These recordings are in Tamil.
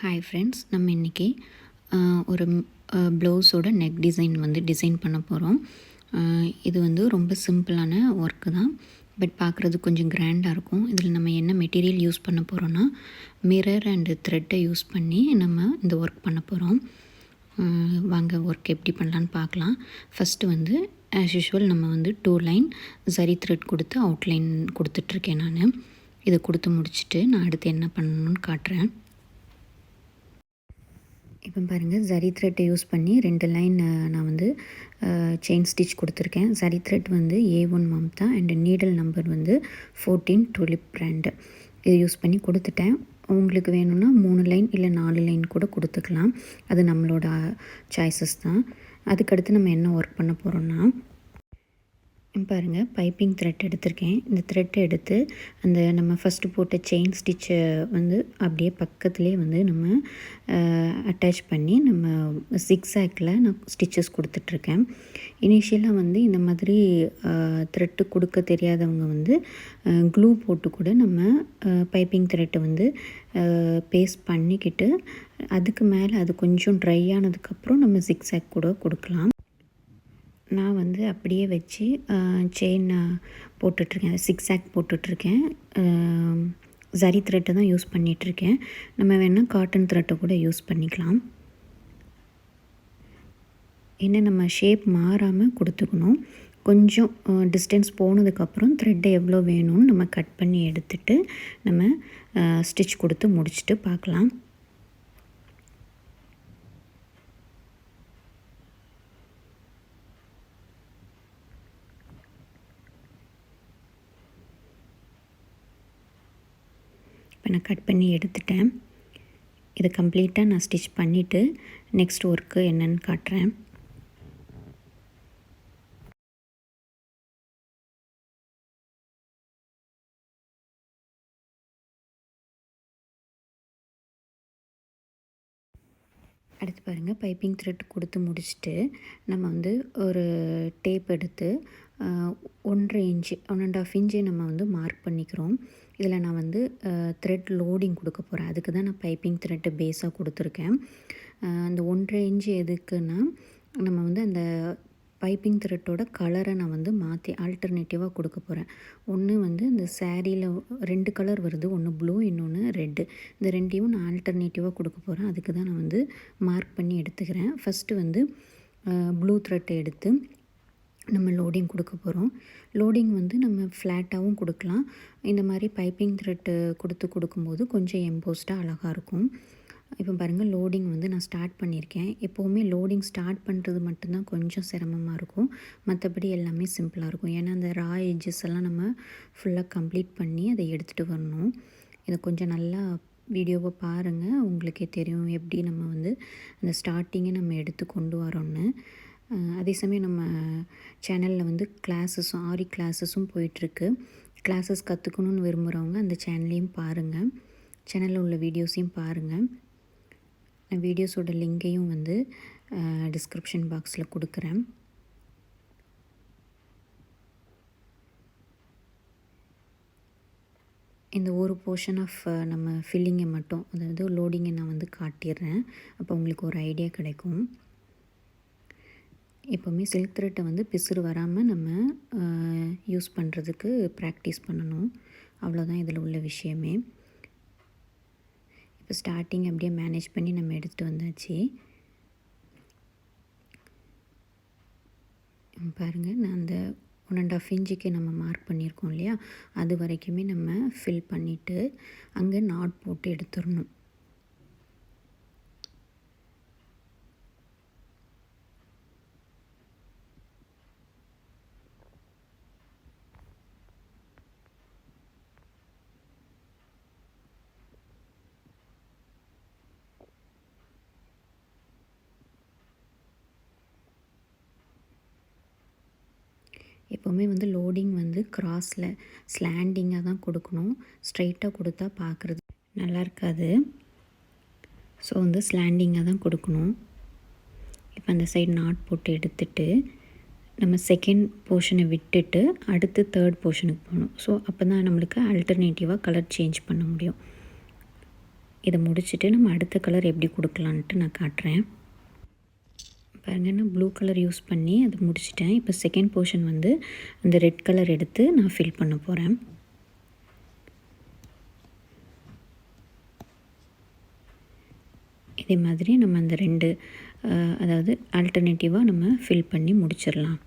ஹாய் ஃப்ரெண்ட்ஸ், நம்ம இன்றைக்கி ஒரு ப்ளவுஸோட நெக் டிசைன் பண்ண போகிறோம். இது வந்து ரொம்ப சிம்பிளான ஒர்க்கு தான், பட் பார்க்குறது கொஞ்சம் கிராண்டாக இருக்கும். இதில் நம்ம என்ன மெட்டீரியல் யூஸ் பண்ண போகிறோன்னா, மிரர் அண்டு த்ரெட்டை யூஸ் பண்ணி நம்ம இந்த ஒர்க் பண்ண போகிறோம். வாங்க ஒர்க் எப்படி பண்ணலான்னு பார்க்கலாம். ஃபஸ்ட்டு வந்து ஆஸ் யூஷுவல் நம்ம வந்து 2 லைன் சரி த்ரெட் கொடுத்து அவுட்லைன் கொடுத்துட்ருக்கேன். நான் இதை கொடுத்து முடிச்சுட்டு நான் அடுத்து என்ன பண்ணணும்னு காட்டுறேன். இப்போ பாருங்கள், ஜரி த்ரெட்டை யூஸ் பண்ணி 2 லைன் நான் வந்து செயின் ஸ்டிச் கொடுத்துருக்கேன். ஜரி த்ரெட் வந்து A1 Mamata and needle number வந்து 14 டூலிப் பிராண்டு. இது யூஸ் பண்ணி கொடுத்துட்டேன். உங்களுக்கு வேணும்னா 3 லைன் இல்லை 4 லைன் கூட கொடுத்துக்கலாம். அது நம்மளோட சாய்ஸஸ் தான். அதுக்கடுத்து நம்ம என்ன ஒர்க் பண்ண போகிறோன்னா, பாருங்கள், பைப்பிங் த்ரெட் எடுத்திருக்கேன். இந்த த்ரெட்டை எடுத்து அந்த நம்ம ஃபஸ்ட்டு போட்ட செயின் ஸ்டிச்சை வந்து அப்படியே பக்கத்துலேயே வந்து நம்ம அட்டாச் பண்ணி நம்ம ஜிக்ஸாக்கில் நான் ஸ்டிச்சஸ் கொடுத்துட்ருக்கேன். இனிஷியலாக வந்து இந்த மாதிரி த்ரெட்டு கொடுக்க தெரியாதவங்க வந்து க்ளூ போட்டு கூட நம்ம பைப்பிங் த்ரெட்டை வந்து பேஸ்ட் பண்ணிக்கிட்டு அதுக்கு மேலே அது கொஞ்சம் ட்ரை ஆனதுக்கப்புறம் நம்ம ஜிக்ஸாக் கூட கொடுக்கலாம். நான் வந்து அப்படியே வச்சு செயின் போட்டுட்ருக்கேன், சிக்ஸாக் போட்டுட்ருக்கேன். ஜரி த்ரெட்டை தான் யூஸ் பண்ணிகிட்ருக்கேன். நம்ம வேணால் காட்டன் த்ரெட்டை கூட யூஸ் பண்ணிக்கலாம். என்ன நம்ம ஷேப் மாறாமல் கொடுத்துக்கணும். கொஞ்சம் டிஸ்டன்ஸ் போனதுக்கப்புறம் த்ரெட்டை எவ்வளோ வேணும்னு நம்ம கட் பண்ணி எடுத்துகிட்டு நம்ம ஸ்டிச் கொடுத்து முடிச்சுட்டு பார்க்கலாம். இப்போ நான் கட் பண்ணி எடுத்துட்டேன். இதை கம்ப்ளீட்டாக நான் ஸ்டிச் பண்ணிவிட்டு நெக்ஸ்ட் ஒர்க்கு என்னன்னு காட்டுறேன். அடுத்து பாருங்கள், பைப்பிங் த்ரெட் கொடுத்து முடிச்சுட்டு நம்ம வந்து ஒரு டேப் எடுத்து 1.5 இன்ச்சு 1.5 இன்ச்சு நம்ம வந்து மார்க் பண்ணிக்கிறோம். இதில் நான் வந்து த்ரெட் லோடிங் கொடுக்க போகிறேன். அதுக்கு தான் நான் பைப்பிங் த்ரெட்டு பேஸாக கொடுத்துருக்கேன். அந்த 1.5 இன்ச்சு எதுக்குன்னா, நம்ம வந்து அந்த பைப்பிங் த்ரெட்டோட கலரை நான் வந்து மாற்றி ஆல்டர்னேட்டிவாக கொடுக்க போகிறேன். ஒன்று வந்து இந்த சாரியில் 2 கலர் வருது, ஒன்று ப்ளூ, இன்னொன்று ரெட்டு. இந்த ரெண்டையும் நான் ஆல்டர்னேட்டிவாக கொடுக்க போகிறேன். அதுக்கு தான் நான் வந்து மார்க் பண்ணி எடுத்துக்கிறேன். ஃபஸ்ட்டு வந்து ப்ளூ த்ரெட்டை எடுத்து நம்ம லோடிங் கொடுக்க போகிறோம். லோடிங் வந்து நம்ம ஃப்ளாட்டாகவும் கொடுக்கலாம். இந்த மாதிரி பைப்பிங் த்ரெட்டு கொடுக்கும்போது கொஞ்சம் எம்போஸ்டாக அழகாக இருக்கும். இப்போ பாருங்கள், லோடிங் வந்து நான் ஸ்டார்ட் பண்ணியிருக்கேன். எப்போவுமே லோடிங் ஸ்டார்ட் பண்ணுறது மட்டும்தான் கொஞ்சம் சிரமமாக இருக்கும். மற்றபடி எல்லாமே சிம்பிளாக இருக்கும். ஏன்னா அந்த ரா எட்ஜஸ் எல்லாம் நம்ம ஃபுல்லாக கம்ப்ளீட் பண்ணி அதை எடுத்துகிட்டு வரணும். இதை கொஞ்சம் நல்லா வீடியோவை பாருங்கள், உங்களுக்கே தெரியும் எப்படி நம்ம வந்து அந்த ஸ்டார்டிங்கை நம்ம எடுத்து கொண்டு வரோன்னு. அதே சமயம் நம்ம சேனலில் வந்து கிளாஸஸும் ஆரி கிளாஸஸும் போயிட்டுருக்கு. கிளாஸஸ் கற்றுக்கணுன்னு விரும்புகிறவங்க அந்த சேனலையும் பாருங்கள், சேனலில் உள்ள வீடியோஸையும் பாருங்கள். நான் வீடியோஸோட லிங்கையும் வந்து டிஸ்கிரிப்ஷன் பாக்ஸில் கொடுக்குறேன். இந்த ஒரு போர்ஷன் ஆஃப் நம்ம ஃபில்லிங்கை மட்டும், அதாவது லோடிங்கை நான் வந்து காட்டிடுறேன். அப்போ உங்களுக்கு ஒரு ஐடியா கிடைக்கும். எப்போவுமே சில்க் த்ரெட்டை வந்து பிசுறு வராமல் நம்ம யூஸ் பண்ணுறதுக்கு ப்ராக்டிஸ் பண்ணணும். அவ்வளோதான் இதில் உள்ள விஷயமே. இப்போ ஸ்டார்டிங் அப்படியே மேனேஜ் பண்ணி நம்ம எடுத்துகிட்டு வந்தாச்சு. பாருங்கள், நான் அந்த 1.5 இன்ச்சுக்கு நம்ம மார்க் பண்ணியிருக்கோம் இல்லையா, அது வரைக்குமே நம்ம ஃபில் பண்ணிவிட்டு அங்கே நாட் போட்டு எடுத்துடணும். எப்போவுமே வந்து லோடிங் வந்து கிராஸில் ஸ்லாண்டிங்காக தான் கொடுக்கணும். ஸ்ட்ரைட்டாக கொடுத்தா பார்க்குறது நல்லா இருக்காது. ஸோ வந்து ஸ்லாண்டிங்காக தான் கொடுக்கணும். இப்போ அந்த சைடு நாட் போட்டு எடுத்துட்டு நம்ம செகண்ட் போர்ஷனை விட்டுட்டு அடுத்து தேர்ட் போர்ஷனுக்கு போகணும். ஸோ அப்போ தான் நம்மளுக்கு ஆல்டர்னேட்டிவாக கலர் சேஞ்ச் பண்ண முடியும். இதை முடிச்சுட்டு நம்ம அடுத்த கலர் எப்படி கொடுக்கலான்ட்டு நான் காட்டுறேன். பாருங்கள், நான் ப்ளூ கலர் யூஸ் பண்ணி அதை முடிச்சிட்டேன். இப்போ செகண்ட் போர்ஷன் வந்து அந்த ரெட் கலர் எடுத்து நான் ஃபில் பண்ண போகிறேன். இதே மாதிரி நம்ம அந்த ரெண்டு அதாவது ஆல்டர்னேட்டிவாக நம்ம ஃபில் பண்ணி முடிச்சிடலாம்.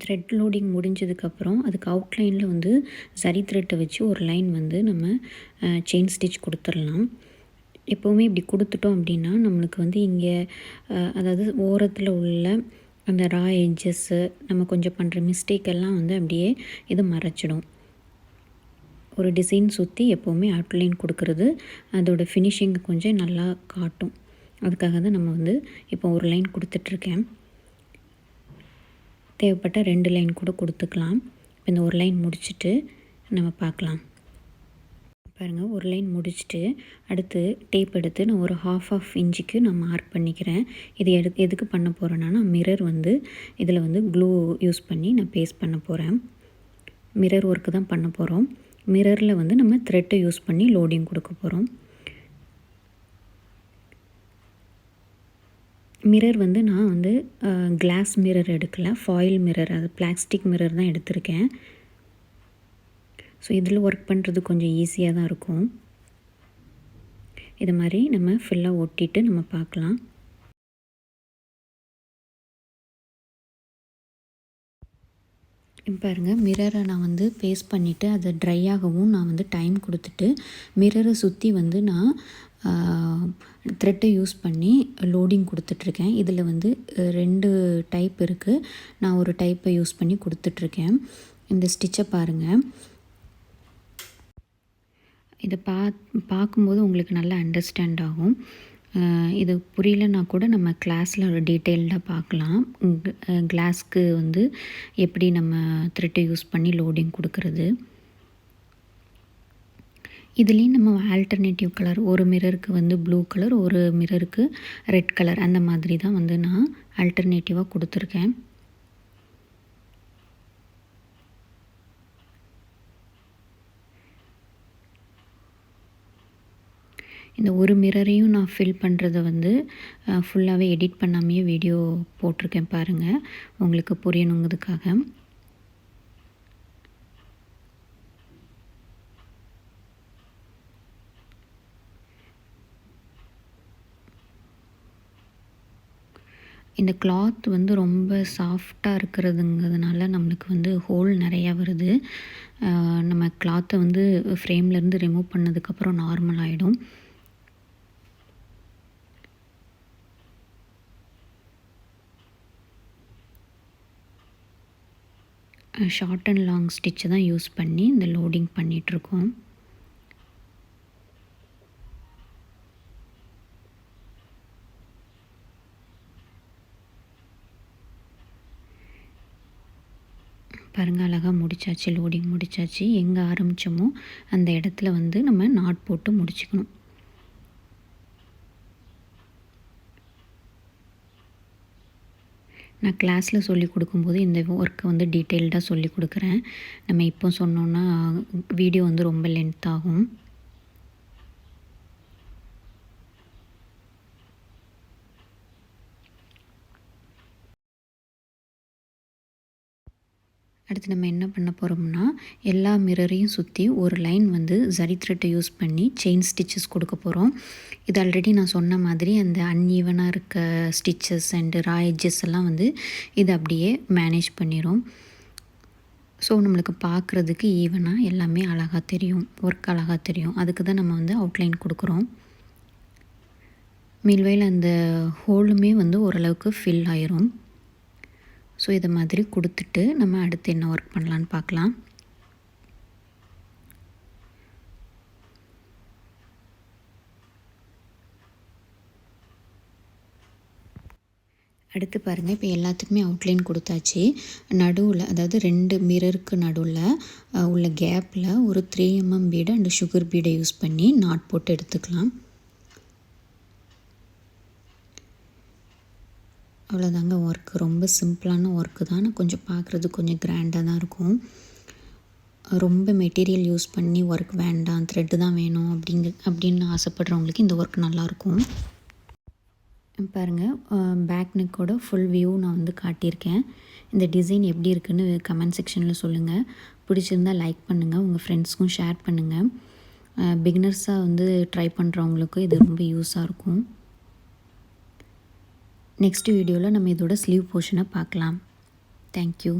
த்ரெட் லோடிங் முடிஞ்சதுக்கப்புறம் அதுக்கு அவுட்லைனில் வந்து சரி த்ரெட்டை வச்சு ஒரு லைன் வந்து நம்ம செயின் ஸ்டிச் கொடுத்துடலாம். எப்போவுமே இப்படி கொடுத்துட்டோம் அப்படின்னா நம்மளுக்கு வந்து இங்கே அதாவது ஓரத்தில் உள்ள அந்த ரா எட்ஜஸ்ஸு நம்ம கொஞ்சம் பண்ணுற மிஸ்டேக்கெல்லாம் வந்து அப்படியே இது மறைச்சிடும். ஒரு டிசைன் சுற்றி எப்போவுமே அவுட்லைன் கொடுக்குறது அதோடய ஃபினிஷிங் கொஞ்சம் நல்லா காட்டும். அதுக்காக தான் நம்ம வந்து இப்போ ஒரு லைன் கொடுத்துட்ருக்கேன். தேவைப்பட்ட 2 லைன் கூட கொடுத்துக்கலாம். இந்த ஒரு லைன் முடிச்சுட்டு நம்ம பார்க்கலாம். பாருங்கள், ஒரு லைன் முடிச்சுட்டு அடுத்து டேப் எடுத்து நான் ஒரு ½ இன்ச்சுக்கு நான் மார்க் பண்ணிக்கிறேன். இது எதுக்கு பண்ண போகிறேன்னா, நான் மிரர் வந்து இதில் வந்து க்ளூ யூஸ் பண்ணி நான் பேஸ்ட் பண்ண போகிறேன். மிரர் ஒர்க்கு தான் பண்ண போகிறோம். மிரரில் வந்து நம்ம த்ரெட்டை யூஸ் பண்ணி லோடிங் கொடுக்க போகிறோம். மிரர் வந்து நான் வந்து கிளாஸ் மிரர் எடுக்கலை, ஃபாயில் மிரர், அது பிளாஸ்டிக் மிரர் தான் எடுத்திருக்கேன். ஸோ இதில் ஒர்க் பண்ணுறது கொஞ்சம் ஈஸியாக தான் இருக்கும். இது மாதிரி நம்ம ஃபுல்லாக ஒட்டிட்டு நம்ம பார்க்கலாம். பாருங்கள், மிரரை நான் வந்து பேஸ்ட் பண்ணிவிட்டு அதை ட்ரை ஆகவும் நான் வந்து டைம் கொடுத்துட்டு மிரரை சுற்றி வந்து நான் த்ரெட்டை யூஸ் பண்ணி லோடிங் கொடுத்துட்ருக்கேன். இதில் வந்து 2 டைப் இருக்குது. நான் ஒரு டைப்பை யூஸ் பண்ணி கொடுத்துட்ருக்கேன். இந்த ஸ்டிச்சை பாருங்கள். இதை பார்க்கும்போது உங்களுக்கு நல்லா அண்டர்ஸ்டாண்ட் ஆகும். இது புரியலன்னா கூட நம்ம கிளாஸில் ஒரு டீட்டெயில்டாக பார்க்கலாம். கிளாஸ்க்கு வந்து எப்படி நம்ம த்ரெட்டை யூஸ் பண்ணி லோடிங் கொடுக்குறது. இதுலேயும் நம்ம ஆல்டர்னேட்டிவ் கலர், ஒரு மிரருக்கு வந்து ப்ளூ கலர், ஒரு மிரருக்கு ரெட் கலர், அந்த மாதிரி தான் வந்து நான் ஆல்டர்னேட்டிவாக கொடுத்துருக்கேன். இந்த ஒரு மிரரையும் நான் ஃபில் பண்ணுறத வந்து ஃபுல்லாகவே எடிட் பண்ணாமையே வீடியோ போட்டிருக்கேன் பாருங்கள், உங்களுக்கு புரியணுங்கிறதுக்காக. இந்த கிளாத் வந்து ரொம்ப சாஃப்டாக இருக்கிறதுங்கிறதுனால நம்மளுக்கு வந்து ஹோல் நிறையா வருது. நம்ம கிளாத்தை வந்து ஃப்ரேம்லேருந்து ரிமூவ் பண்ணதுக்கப்புறம் நார்மல் ஆகிடும். ஷார்ட் அண்ட் லாங் ஸ்டிச்சை தான் யூஸ் பண்ணி இந்த லோடிங் பண்ணிகிட்ருக்கோம். பாருங்கள், அழகாக முடிச்சாச்சு, லோடிங் முடிச்சாச்சு. எங்கே ஆரம்பித்தோமோ அந்த இடத்துல வந்து நம்ம நாட் போட்டு முடிச்சுக்கணும். நான் கிளாஸில் சொல்லி கொடுக்கும்போது இந்த ஒர்க்கை வந்து டீட்டெயில்டாக சொல்லி கொடுக்குறேன். நம்ம இப்போ சொன்னோன்னா வீடியோ வந்து ரொம்ப லென்த் ஆகும். அடுத்து நம்ம என்ன பண்ண போகிறோம்னா, எல்லா மிரரையும் சுற்றி ஒரு லைன் வந்து ஜரி த்ரெட்டை யூஸ் பண்ணி செயின் ஸ்டிச்சஸ் கொடுக்க போகிறோம். இது ஆல்ரெடி நான் சொன்ன மாதிரி அந்த அன்ஈவனாக இருக்க ஸ்டிச்சஸ் அண்டு ரா எட்ஜஸ் எல்லாம் வந்து இது அப்படியே மேனேஜ் பண்ணிடும். ஸோ நம்மளுக்கு பார்க்குறதுக்கு ஈவனாக எல்லாமே அழகாக தெரியும், ஒர்க் அழகாக தெரியும். அதுக்கு தான் நம்ம வந்து அவுட்லைன் கொடுக்குறோம். மீல்வையில் அந்த ஹோலுமே வந்து ஓரளவுக்கு ஃபில் ஆயிரும். ஸோ இதை மாதிரி கொடுத்துட்டு நம்ம அடுத்து என்ன ஒர்க் பண்ணலான்னு பார்க்கலாம். அடுத்து பாருங்கள், இப்போ எல்லாத்துக்குமே அவுட்லைன் கொடுத்தாச்சு. நடுவில், அதாவது 2 மிரருக்கு நடுவில் உள்ள கேப்பில் ஒரு 3mm பீடு அண்ட் சுகர் பீடை யூஸ் பண்ணி நாட் போட்டு எடுத்துக்கலாம். அவ்வளோதாங்க ஒர்க்கு. ரொம்ப சிம்பிளான ஒர்க்கு தான். ஆனால் கொஞ்சம் பார்க்குறதுக்கு கொஞ்சம் கிராண்டாக தான் இருக்கும். ரொம்ப மெட்டீரியல் யூஸ் பண்ணி ஒர்க் வேண்டாம், த்ரெட்டு தான் வேணும் அப்படின்னு ஆசைப்படுறவங்களுக்கு இந்த ஒர்க் நல்லாயிருக்கும். பாருங்கள், பேக் நெக்கோட ஃபுல் வியூ நான் வந்து காட்டியிருக்கேன். இந்த டிசைன் எப்படி இருக்குன்னு கமெண்ட் செக்ஷனில் சொல்லுங்கள். பிடிச்சிருந்தால் லைக் பண்ணுங்கள், உங்கள் ஃப்ரெண்ட்ஸ்க்கும் ஷேர் பண்ணுங்கள். பிகினர்ஸாக வந்து ட்ரை பண்ணுறவங்களுக்கு இது ரொம்ப யூஸாக இருக்கும். நெக்ஸ்ட் வீடியோவில் நம்ம இதோட ஸ்லீவ் போர்ஷனை பார்க்கலாம். தேங்க்யூ.